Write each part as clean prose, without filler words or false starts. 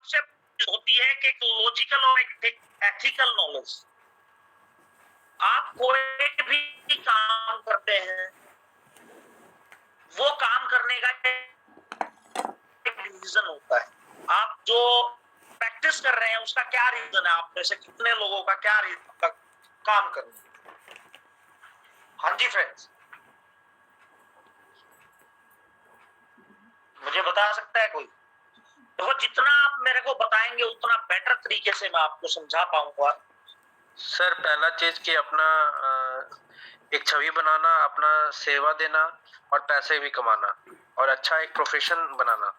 सबसे होती है कि एक लॉजिकल और एक एथिकल नॉलेज। आप कोई भी काम करते हैं, वो काम करने का एक रीजन होता है। आप जो प्रैक्टिस कर रहे हैं उसका क्या रीजन है, आप में से कितने लोगों का क्या रीजन काम करने। हाँ जी फ्रेंड्स, मुझे बता सकता है कोई? तो जितना आप मेरे को बताएंगे उतना बेटर तरीके से मैं आपको समझा पाऊंगा। सर पहला चीज कि अपना एक छवि बनाना, अपना सेवा देना और पैसे भी कमाना और अच्छा एक प्रोफेशन बनाना।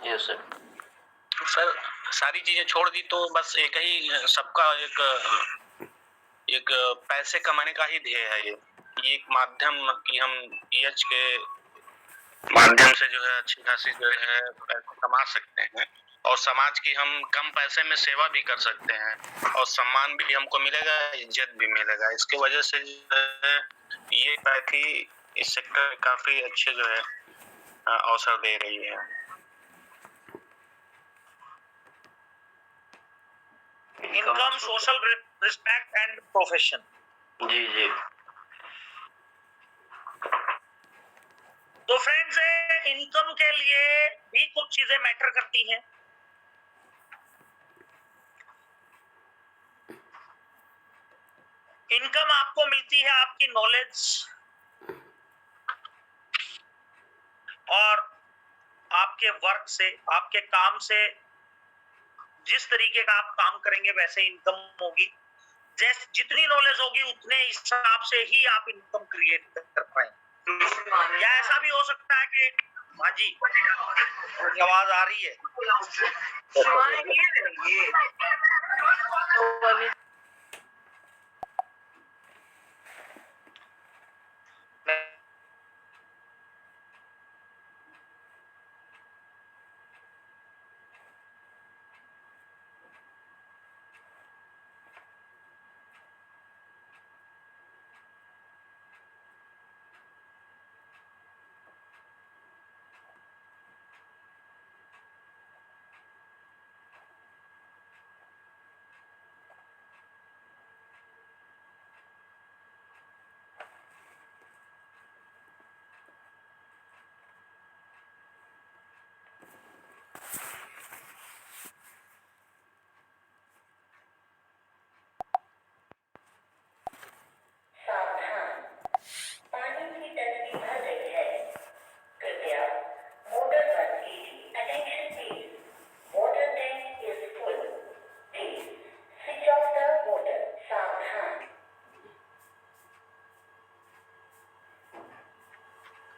Yes sir. सर सारी चीजें छोड़ दी तो बस एक ही सबका एक पैसे कमाने का ही ध्येय है। ये एक माध्यम कि हम पीएच के माध्यम से जो है अच्छी खासी जो है पैसे कमा सकते हैं और समाज की हम कम पैसे में सेवा भी कर सकते हैं और सम्मान भी हमको मिलेगा, इज्जत भी मिलेगा। इसके वजह से जो है ये पैथी इस सेक्टर काफी अच्छे जो है अवसर दे रही है। Income, social respect and profession. जी जी। तो फ्रेंड्स, इनकम के लिए भी कुछ चीजें मैटर करती हैं। इनकम आपको मिलती है आपकी नॉलेज और आपके वर्क से, आपके काम से। जिस तरीके का आप काम करेंगे वैसे इनकम होगी। जैसे जितनी नॉलेज होगी उतने हिसाब से ही आप इनकम क्रिएट कर पाएंगे। या ऐसा भी हो सकता है कि हाँ जी, आवाज आ रही है?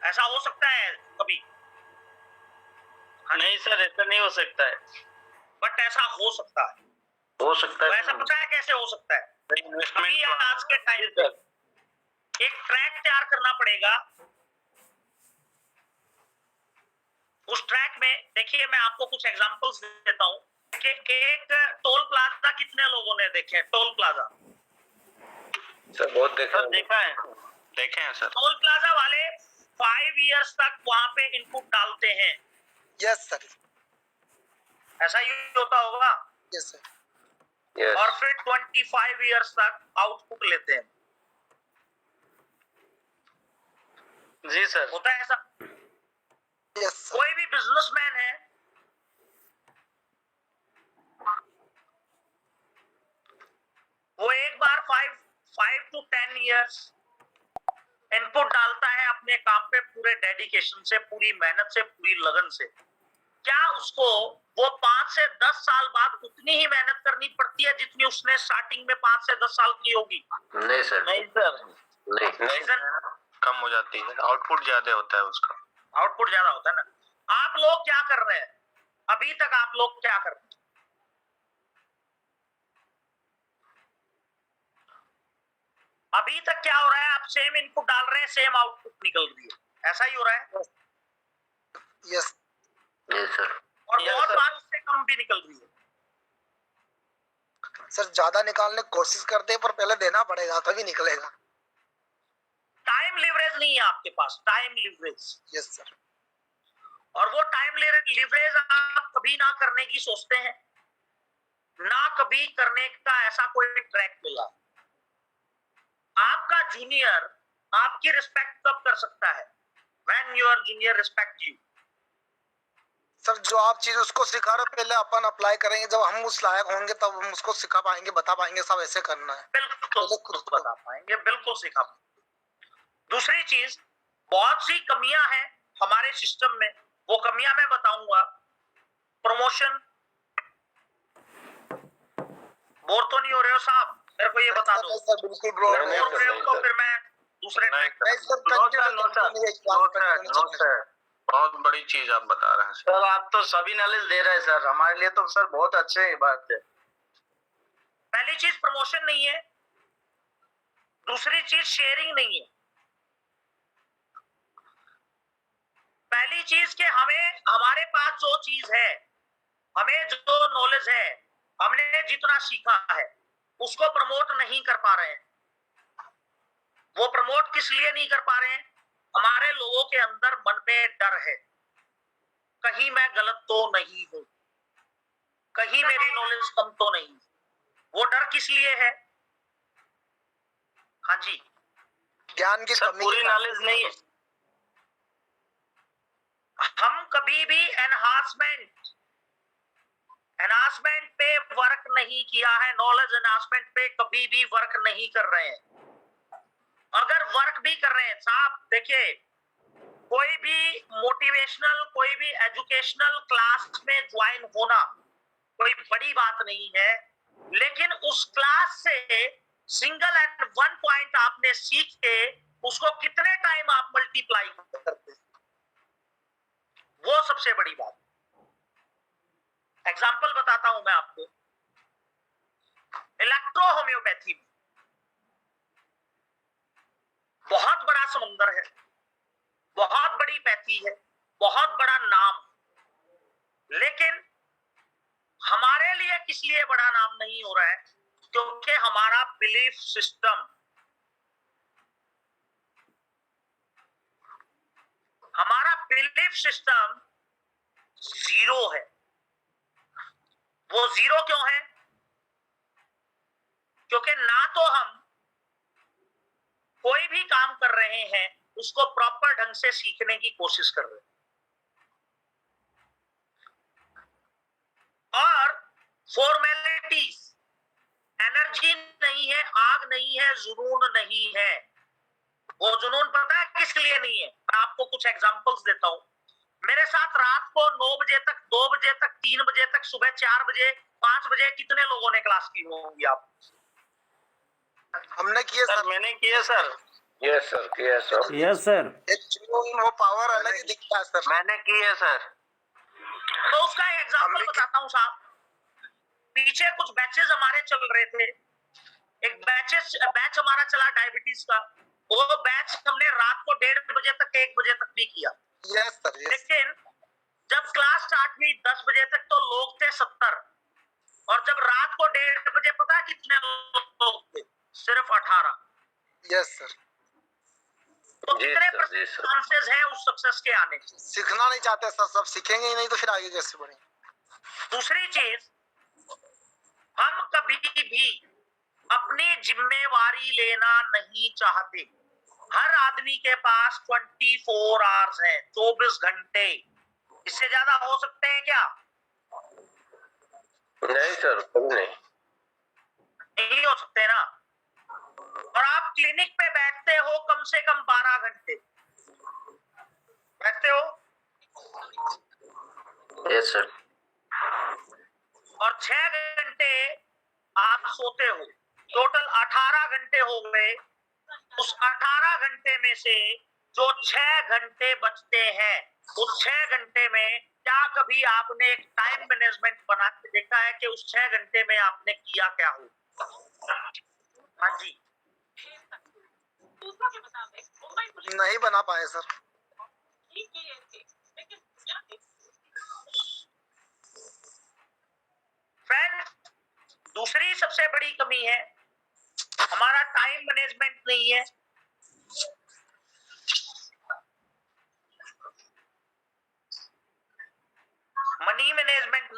ऐसा हो सकता है कभी? नहीं सर, ऐसा नहीं हो सकता है। बट ऐसा हो सकता है। हो सकता है। तो ऐसा पता है कैसे हो सकता है? अभी आज के टाइम पे एक ट्रैक तैयार करना पड़ेगा। उस ट्रैक में देखिए, मैं आपको कुछ एग्जांपल्स देता हूं कि एक टोल प्लाजा कितने लोगों ने देखे? टोल प्लाजा सर बहुत देखा है, देखे हैं सर। टोल प्लाजा वाले 5 इयर्स तक वहां पे इनपुट डालते हैं। Yes sir. ऐसा ही होता होगा। Yes sir. Yes. और फिर 25 इयर्स तक आउटपुट लेते हैं। जी सर। होता है ऐसा? Yes sir. कोई भी बिजनेसमैन है, वो एक बार 5 to 10 इयर्स इनपुट डालता है अपने काम पे पूरे डेडिकेशन से, पूरी मेहनत से, पूरी लगन से। क्या उसको वो 5 से 10 साल बाद उतनी ही मेहनत करनी पड़ती है जितनी उसने स्टार्टिंग में 5 से 10 साल की होगी? नहीं सर। नहीं सर, नहीं सर, कम हो जाती है, आउटपुट ज्यादा होता है उसका। आउटपुट ज्यादा होता है ना। आप लोग क्या कर रहे हैं अभी तक? आप लोग क्या कर रहे हैं अभी तक? क्या हो रहा है? आप सेम इनपुट डाल रहे हैं, सेम आउटपुट निकल रही है। ऐसा ही हो रहा है। Yes sir. और बहुत बार उससे कम भी निकल रही है। सर, ज्यादा निकालने की कोशिश करते हैं पर पहले देना पड़ेगा तभी निकलेगा। टाइम लिवरेज नहीं है आपके पास, टाइम लिवरेज। Yes sir. और वो टाइम लिवरेज आप कभी ना करने की सोचते हैं, ना कभी करने का ऐसा कोई ट्रैक मिला। आपका जूनियर आपकी रिस्पेक्ट कब कर सकता है? When your junior respect you। Sir जो आप चीज उसको सिखा रहे हो पहले अपन अप्लाई करेंगे, जब हम उस लायक होंगे तब हम उसको सिखा पाएंगे, बता पाएंगे सब ऐसे करना है। बिल्कुल खुद बता पाएंगे, बिल्कुल सिखा पाएंगे। दूसरी चीज, बहुत सी कमियां हैं हमारे सिस्टम में, वो कमियां मैं बताऊंगा। प्रमोशन, बोर तो नहीं हो रहे हो साहब? मेरे को ये बता दो। सर बिल्कुल ब्रो। बोर हो रहे हो तो फिर मैं दूसरे नहीं सर, नो सर, बहुत बड़ी चीज आप बता रहे हैं सर। आप तो सभी नॉलेज दे रहे हैं सर, हमारे लिए तो सर बहुत अच्छे ही बात है। पहली चीज प्रमोशन नहीं है, दूसरी चीज शेयरिंग नहीं है। पहली चीज के हमें हमारे पास जो चीज है, हमें जो नॉलेज है, हमने जितना सीखा है, उसको प्रमोट नहीं कर पा रहे हैं। वो प्रमोट किस लिए नहीं कर पा रहे हैं? हमारे लोगों के अंदर मन में डर है, कहीं मैं गलत तो नहीं हूं, कहीं मेरी नॉलेज कम तो नहीं। वो डर किस लिए है? हाँ जी, ज्ञान की सर कमी पूरी नॉलेज नहीं है। हम कभी भी एनहांसमेंट पे वर्क नहीं किया है, नॉलेज एनहांसमेंट पे कभी भी वर्क नहीं कर रहे हैं। अगर वर्क भी कर रहे हैं साहब, देखिए, कोई भी मोटिवेशनल, कोई भी एजुकेशनल क्लास में ज्वाइन होना कोई बड़ी बात नहीं है, लेकिन उस क्लास से सिंगल एंड वन पॉइंट आपने सीख के उसको कितने टाइम आप मल्टीप्लाई करते हैं, वो सबसे बड़ी बात। एग्जाम्पल बताता हूं मैं आपको। इलेक्ट्रो होम्योपैथी में बहुत बड़ा समुंदर है, बहुत बड़ी पैथी है, बहुत बड़ा नाम, लेकिन हमारे लिए किस लिए बड़ा नाम नहीं हो रहा है? क्योंकि हमारा बिलीफ सिस्टम, हमारा बिलीफ सिस्टम जीरो है। वो जीरो क्यों है? क्योंकि ना तो हम कोई भी काम कर रहे हैं उसको प्रॉपर ढंग से सीखने की कोशिश कर रहे हैं, और फॉर्मेलिटीज, एनर्जी नहीं है, आग नहीं है, जुनून नहीं है। वो जुनून पता है किस लिए नहीं है? मैं आपको कुछ एग्जांपल्स देता हूं। मेरे साथ रात को 9 बजे तक, 2 बजे तक, 3 बजे तक, सुबह 4 बजे, 5 बजे कितने लोगों ने क्लास की होंगी? आप? हमने किए सर सर। मैंने किया sir. Yes sir, yes sir, yes sir. एक जुनून, वो पावर अलग ही दिखता है सर। मैंने किया सर। तो उसका एग्जांपल बताता हूं साहब। पीछे कुछ बैचेस हमारे चल रहे थे। एक बैच हमारा चला डायबिटीज का। वो बैच हमने रात को 1:30 बजे तक, 1 बजे तक भी किया। Yes sir, yes. लेकिन जब क्लास स्टार्ट हुई 10 बजे तक तो लोग थे 70, और जब रात को 1:30 बजे पता है कितने लोग थे? सिर्फ 18। Yes sir. तो कितने चांसेस हैं उस सक्सेस के आने के? सीखना नहीं चाहते सर, सब सीखेंगे ही नहीं तो फिर आगे कैसे बढ़ेंगे? दूसरी चीज, हम कभी भी अपनी जिम्मेवारी लेना नहीं चाहते। हर आदमी के पास 24 आवर्स है, 24 घंटे। इससे ज्यादा हो सकते हैं क्या? नहीं सर, कभी नहीं। नहीं हो सकते ना। और आप क्लिनिक पे बैठते हो कम से कम 12 घंटे बैठते हो, यस सर। और 6 घंटे आप सोते हो। टोटल 18 घंटे हो गए। उस 18 घंटे में से जो 6 घंटे बचते हैं, उस 6 घंटे में क्या कभी आपने एक टाइम मैनेजमेंट बना के देखा है कि उस 6 घंटे में आपने किया क्या हो? हाँ जी, नहीं बना पाए सर। फ्रेंड, दूसरी सबसे बड़ी कमी है, हमारा टाइम मैनेजमेंट नहीं है।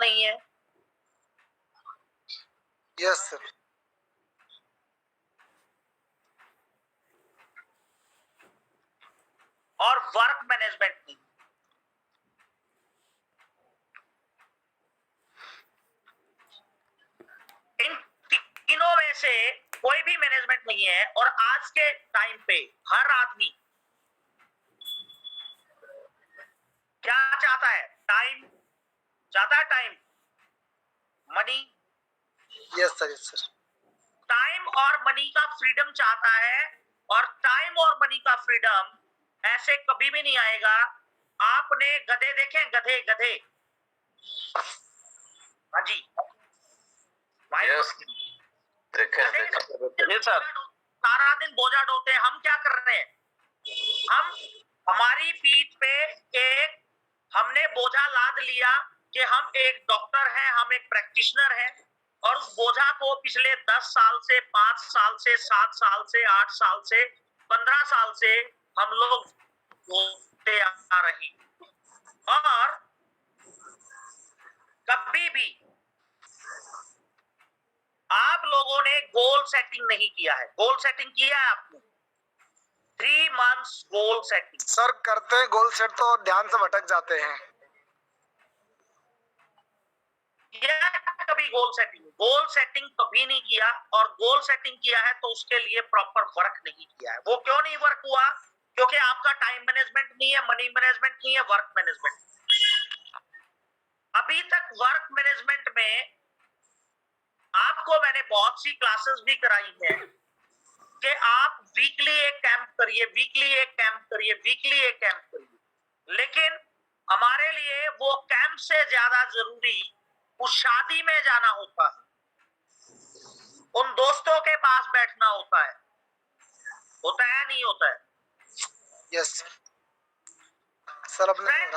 नहीं है। Yes sir. और वर्क मैनेजमेंट नहीं। इन तीनों में से कोई भी मैनेजमेंट नहीं है। और आज के टाइम पे हर आदमी क्या चाहता है? टाइम चाहता है, time, money. Yes sir, yes sir. Time और मनी का फ्रीडम चाहता है। और टाइम और मनी का फ्रीडम ऐसे कभी भी नहीं आएगा। आपने गधे देखे? गधे गधे, हाँ जी भाई, यस देखे गधे देखे जी सर। सारा दिन बोझा ढोते हैं। हम क्या कर रहे हैं? हम हमारी पीठ पे एक हमने बोझा लाद लिया कि हम एक डॉक्टर हैं, हम एक प्रैक्टिशनर हैं। और उस बोझा को पिछले 10 साल से, 5 साल से, 7 साल से, 8 साल से, 15 साल से हम लोग ढोते आ रहे हैं। और कभी भी आप लोगों ने गोल सेटिंग नहीं किया है। गोल सेटिंग किया है आपने? 3 मंथ्स गोल सेटिंग। सर करते हैं गोल सेट तो ध्यान से भटक जाते हैं। किया कभी गोल सेटिंग कभी नहीं किया। और गोल सेटिंग किया है तो उसके लिए प्रॉपर वर्क नहीं किया है। वो क्यों नहीं वर्क हुआ? क्योंकि आपका टाइम मैनेजमेंट नहीं है, मनी मैनेजमेंट नहीं है, वर्क मैनेजमेंट। अभी तक वर्क मैनेजमेंट में आपको मैंने बहुत सी क्लासेस भी कराई हैं कि आप वीकली एक कैंप करिए, वीकली एक कैंप करिए, वीकली एक कैंप करिए। लेकिन हमारे लिए वो कैंप से ज्यादा जरूरी उस शादी में जाना होता है, उन दोस्तों के पास बैठना होता है। होता है नहीं होता है? Yes sir. अपने हो रहा है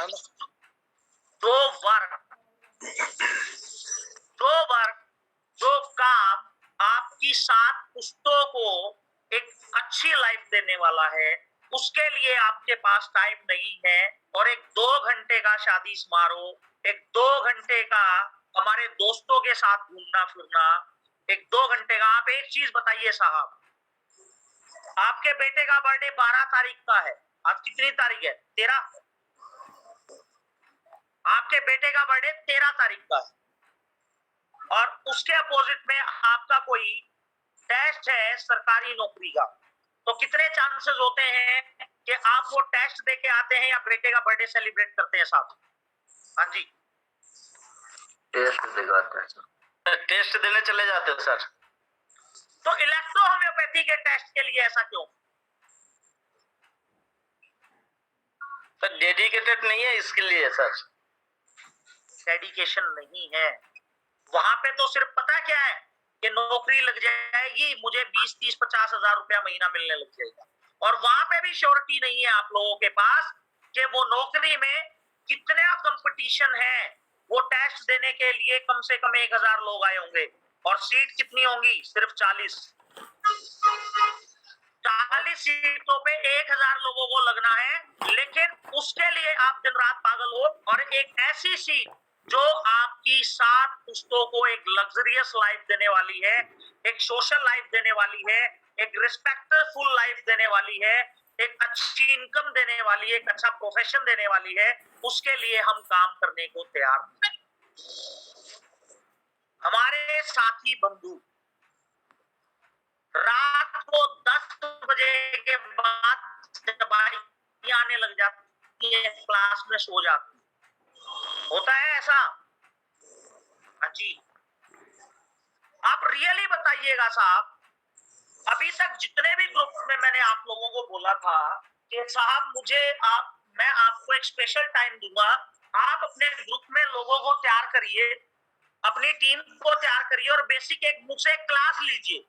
ना। जो काम आपकी 7 पुश्तों को एक अच्छी लाइफ देने वाला है, उसके लिए आपके पास टाइम नहीं है। और एक 2 घंटे का शादी समारोह, एक 2 घंटे का हमारे दोस्तों के साथ घूमना फिरना, एक 2 घंटे का। आप एक चीज बताइए साहब, आपके बेटे का बर्थडे 12 तारीख का है। आज कितनी तारीख है? 13। आपके बेटे का बर्थडे 13 तारीख का है। और उसके अपोजिट में आपका कोई टेस्ट है सरकारी नौकरी का। तो कितने चांसेस होते हैं कि आप वो टेस्ट दे के आते हैं या बेटे का बर्थडे सेलिब्रेट करते हैं साहब? हाँ जी, टेस्ट दिखाते हैं सर। टेस्ट देने चले जाते हैं सर। तो इलेक्ट्रो होम्योपैथी के टेस्ट के लिए ऐसा क्यों? सर डेडिकेटेड नहीं है इसके लिए सर। डेडिकेशन नहीं है वहां पे। तो सिर्फ पता क्या है कि नौकरी लग जाएगी, मुझे 20, 30, 50 हजार रुपया महीना मिलने लग जाएगा। और वहां पे भी श्योरिटी नहीं है आप लोगों के पास कि वो नौकरी में कितना कंपटीशन है। वो टेस्ट देने के लिए कम से कम 1000 लोग आए होंगे और सीट कितनी होंगी? सिर्फ 40 सीटों पे 1000 लोगों को लगना है। लेकिन उसके लिए आप दिन रात पागल हो। और एक ऐसी सीट जो आपकी 7 पुश्तों को एक लग्जरियस लाइफ देने वाली है, एक सोशल लाइफ देने वाली है, एक रिस्पेक्टफुल लाइफ देने वाली है, एक अच्छी इनकम देने वाली है, एक अच्छा प्रोफेशन देने वाली है, उसके लिए हम काम करने को तैयार हैं। हमारे साथी बंधु रात को 10 बजे के बाद जब आने लग जाती है, क्लास में सो जाती है। होता है ऐसा? हाँ जी। आप रियली बताइएगा साहब, अभी तक जितने भी ग्रुप में मैंने आप लोगों को बोला था कि साहब मैं आपको एक स्पेशल टाइम दूंगा, आप अपने ग्रुप में लोगों को तैयार करिए, अपनी टीम को तैयार करिए और बेसिक एक मुझसे क्लास लीजिए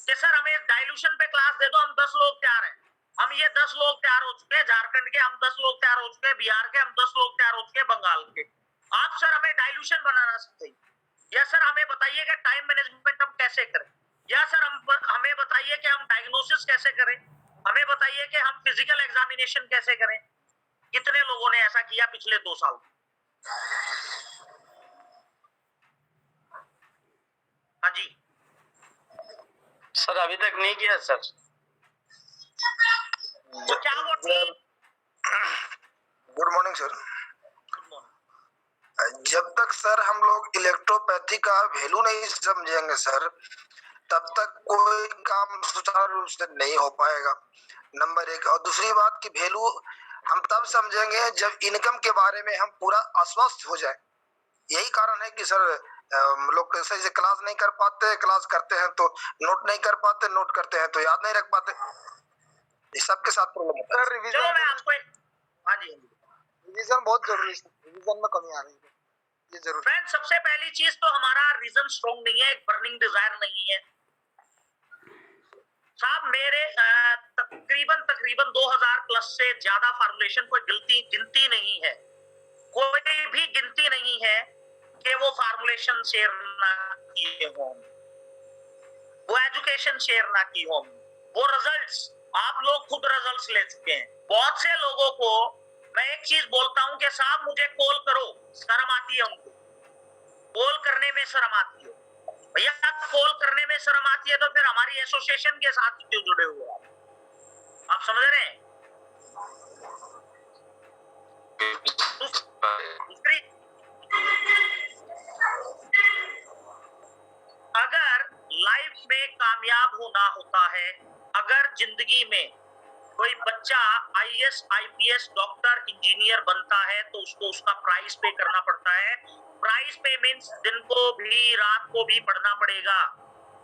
कि सर हमें डाइल्यूशन पे क्लास दे दो, हम 10 लोग तैयार हैं। हम ये 10 लोग तैयार हो चुके हैं, झारखंड के हम 10 लोग तैयार हो चुके हैं, बिहार के हम 10 लोग तैयार हो चुके हैं, बंगाल के। आप सर हमें डाइल्यूशन बनाना सिखाइए, या सर हमें बताइए कि टाइम मैनेजमेंट हम कैसे करें, या सर हमें बताइए कि हम डायग्नोसिस कैसे करें, हमें बताइए कि हम फिजिकल एग्जामिनेशन कैसे करें। कितने लोगों ने ऐसा किया पिछले 2 साल? हाँ जी, सर अभी तक नहीं किया सर। तो क्या वो team? Good morning sir. Good morning. जब तक सर हम लोग इलेक्ट्रोपैथी का वैल्यू नहीं समझेंगे सर, तब तक कोई काम सुचारू रूप से नहीं हो पाएगा, नंबर एक। और दूसरी बात की वैल्यू हम तब समझेंगे जब इनकम के बारे में हम पूरा आश्वस्त हो जाए। यही कारण है कि सर लोग सही से क्लास नहीं कर पाते, क्लास करते हैं तो नोट नहीं कर पाते, नोट करते हैं तो याद नहीं रख पाते। ये सबके साथ प्रॉब्लम होता है। चलो मैं आपको हाँ जी, रिवीजन बहुत जरूरी है, रिवीजन में कमी आ रही है, ये जरूरी। फ्रेंड, सबसे पहली चीज तो हमारा रीजन स्ट्रॉन्ग नहीं है, एक बर्निंग डिजायर नहीं है साहब। मेरे तकरीबन 2000 प्लस से ज्यादा फार्मूलेशन कोई गिनती नहीं है, कोई भी गिनती नहीं है कि वो फार्मूलेशन शेयर ना किए हों, वो एजुकेशन शेयर ना की हों, वो रिजल्ट्स आप लोग खुद रिजल्ट्स ले चुके हैं। बहुत से लोगों को मैं एक चीज बोलता हूं कि साहब मुझे कॉल करो, शर्म आती है उनको, कॉल करने में शर्म आती है। भैया कॉल करने में शर्म आती है तो फिर हमारी एसोसिएशन के साथ क्यों जुड़े हुए आप समझ रहे हैं? दूसरी, अगर लाइफ में कामयाब होना होता है, अगर जिंदगी में कोई बच्चा आईएएस, आईपीएस, डॉक्टर, इंजीनियर बनता है तो उसको उसका प्राइस पे करना पड़ता है। प्राइस पे मीन्स दिन को भी रात को भी पढ़ना पड़ेगा।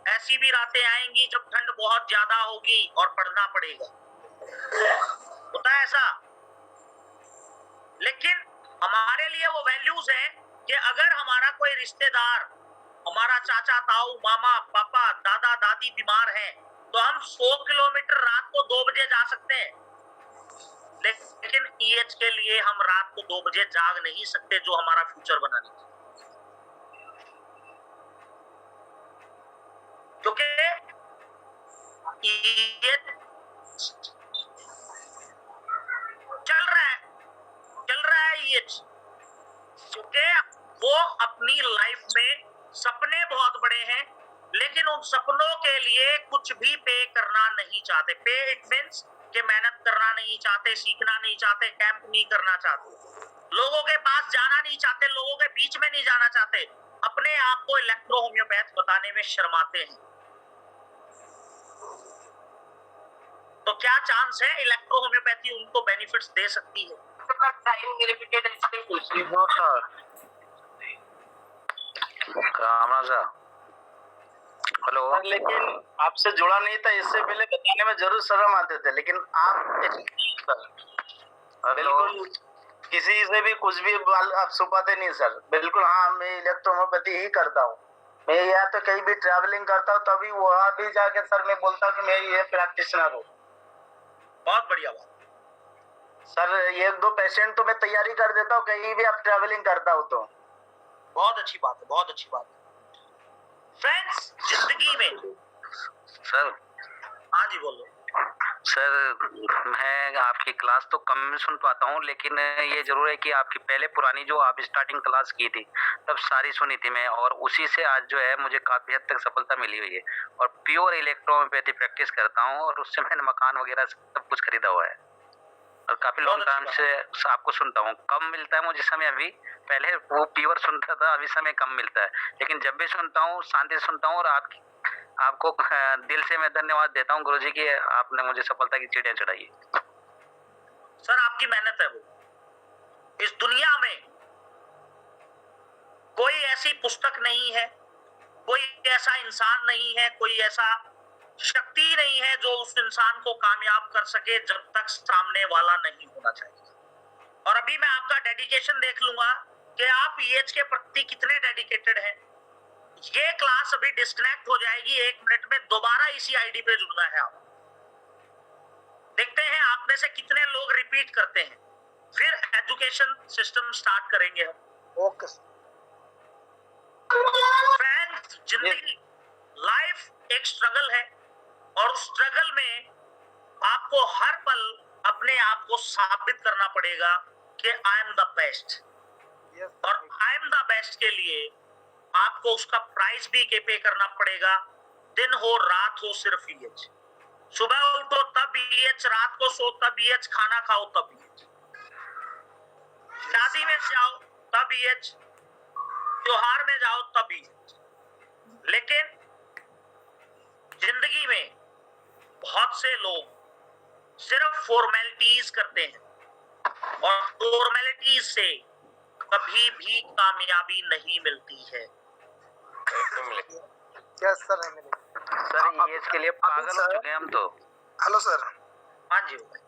ऐसी भी रातें आएंगी जब ठंड बहुत ज्यादा होगी और पढ़ना पड़ेगा, होता है ऐसा। लेकिन हमारे लिए वो वैल्यूज है कि अगर हमारा कोई रिश्तेदार, हमारा चाचा, ताऊ, मामा, पापा, दादा, दादी बीमार है तो हम 100 किलोमीटर रात को 2 बजे जा सकते हैं, लेकिन ईएच के लिए हम रात को 2 बजे जाग नहीं सकते, जो हमारा फ्यूचर बनाने की। क्योंकि ईएच चल रहा है ईएच, क्योंकि वो अपनी लाइफ में सपने बहुत बड़े हैं, लेकिन उन सपनों के लिए कुछ भी पे करना नहीं चाहते। पे इट मींस कि मेहनत करना नहीं चाहते, सीखना नहीं चाहते, कैंप नहीं करना चाहते, लोगों के पास जाना नहीं चाहते, लोगों के बीच में नहीं जाना चाहते, अपने आप को इलेक्ट्रो होम्योपैथ बताने में शर्माते हैं। तो क्या चांस है इलेक्ट्रो होम्योपैथी उनको बेनिफिट्स दे सकती है? हेलो, लेकिन आपसे जुड़ा नहीं था, इससे पहले बताने में जरूर शर्म आते थे, लेकिन आप बिल्कुल किसी से भी कुछ भी आप छुपाते नहीं सर। बिल्कुल हाँ, मैं इलेक्ट्रोहोम्योपैथी ही करता हूँ। मैं या तो कहीं भी ट्रैवलिंग करता हूँ तभी वहां भी जाके सर मैं बोलता हूँ कि मैं ये प्रैक्टिशनर हूँ। बहुत बढ़िया बात सर, 1-2 पेशेंट तो मैं तैयारी कर देता हूँ कहीं भी आप ट्रैवलिंग करता हूँ तो। बहुत अच्छी बात है, बहुत अच्छी बात है। फ्रेंड्स, जिंदगी में सर, हाँ जी बोलो सर मैं आपकी क्लास तो कम सुन पाता हूँ, लेकिन ये जरूर है कि आपकी पहले पुरानी जो आप स्टार्टिंग क्लास की थी तब सारी सुनी थी मैं, और उसी से आज जो है मुझे काफी हद तक सफलता मिली हुई है, और प्योर इलेक्ट्रोहोम्योपैथी प्रैक्टिस करता हूँ, और उससे मैंने मकान वगैरह सब कुछ खरीदा हुआ है, और काफी लॉन्ग टाइम से आपको सुनता हूँ। कम मिलता है मुझे समय अभी, पहले वो प्योर सुनता था, अभी समय कम मिलता है, लेकिन जब भी सुनता हूँ शांति से सुनता हूँ, और आपको दिल से मैं धन्यवाद देता हूँ गुरुजी की, आपने मुझे सफलता की चिड़िया चढ़ाई है। सर, आपकी मेहनत है वो। इस दुनिया में कोई ऐसी पुस्तक नहीं है, कोई ऐसा इंसान नहीं है, कोई ऐसा शक्ति नहीं है जो उस इंसान को कामयाब कर सके जब तक सामने वाला नहीं होना चाहिए। और अभी मैं आपका डेडिकेशन देख लूंगा कि आप ईएच के प्रति कितने डेडिकेटेड हैं। ये क्लास अभी डिस्कनेक्ट हो जाएगी, 1 मिनट में दोबारा इसी आईडी पे जुड़ना है आप। देखते हैं आप में से कितने लोग रिपीट करते हैं, फिर एजुकेशन सिस्टम स्टार्ट करेंगे हम। ओके फ्रेंड्स, जिंदगी, लाइफ एक स्ट्रगल है, और उस स्ट्रगल में आपको हर पल अपने आप को साबित करना पड़ेगा कि आई एम द बेस्ट। और आई एम द बेस्ट के लिए आपको उसका प्राइस भी पे करना पड़ेगा, दिन हो रात हो सिर्फ EH। सुबह उठो तब EH, रात को सो तब EH, खाना खाओ तब EH, शादी में जाओ तब EH, त्योहार में जाओ तब EH। लेकिन जिंदगी में बहुत से लोग सिर्फ फॉर्मेलिटीज करते हैं और फॉर्मेलिटीज से कभी भी कामयाबी नहीं मिलती है। यस सर, सर ये इसके लिए पागल हो चुके हैं हम तो। Hello sir. हाँ जी भाई।